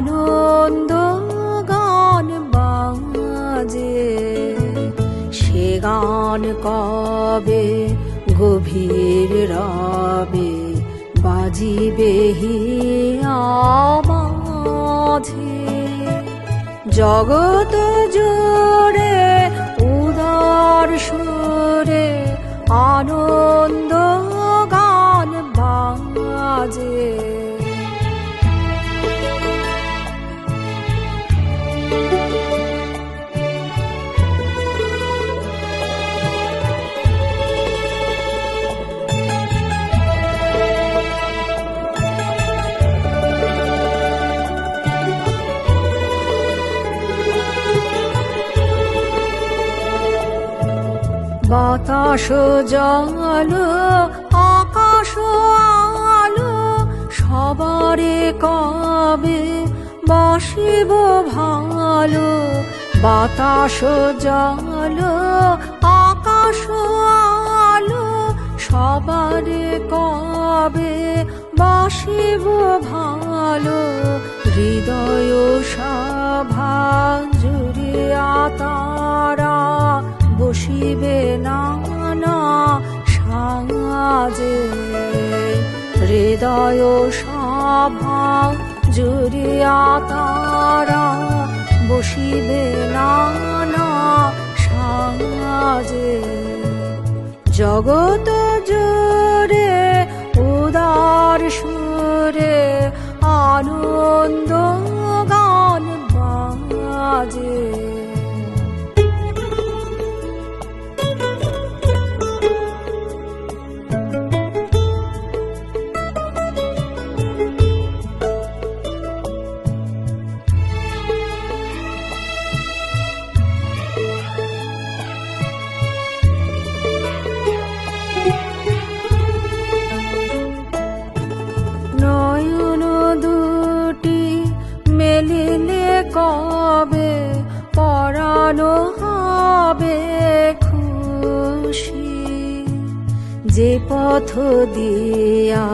আনন্দ গান বাজে, সে গান কবে গভীর রবে বাজিবে হিয়া মাঝে। জগৎ জুড়ে উদার সুরে আনন্দ গান বাজে। বাতাস জল আকাশ আলো সবারে কবে বাসিব ভালো। বাতাস জল আকাশ আলো সবারে কবে বাসিব ভালো। হৃদয় সভা জুড়িয়া তারা বসিবে নানা সাজে। হৃদয় সভা জুড়িয়া তারা বসিবে নানা সাজে। জগৎ জুড়ে উদার সুরে আনন্দ গান বাজে। নয়ন দুটি মেলিলে কবে পরানো হবে খুশি। যে পথ দিয়া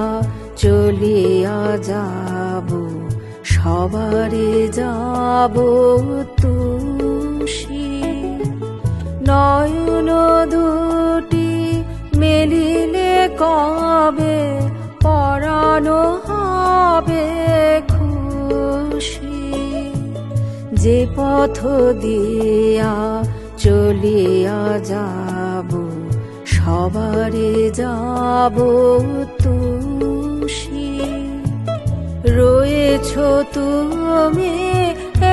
চলিয়া যাব সবারে যাব তুষি। নয়ন দুটি মেলিলে কবে পরানো হবে খুশি। যে পথ দিয়া চলিয়া যাব সবারে যাব তুষি। রয়েছ তুমি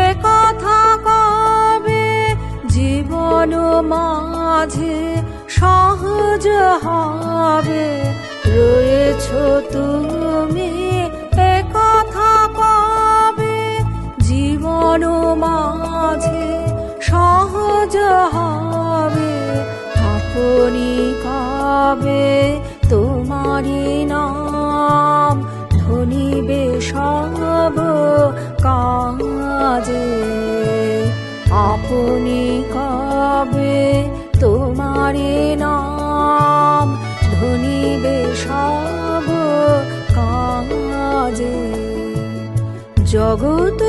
এ কথা কবে জীবন মাঝে সহজ হবে। রয়েছ তুমি এ কথা কবে জীবন মাঝে সহজ হবে। আপনি কবে তোমারি নাম ধনিবে সব কাজে। আপনি কবে তোমারি নাম ধনিবে সব কাজে। জগৎ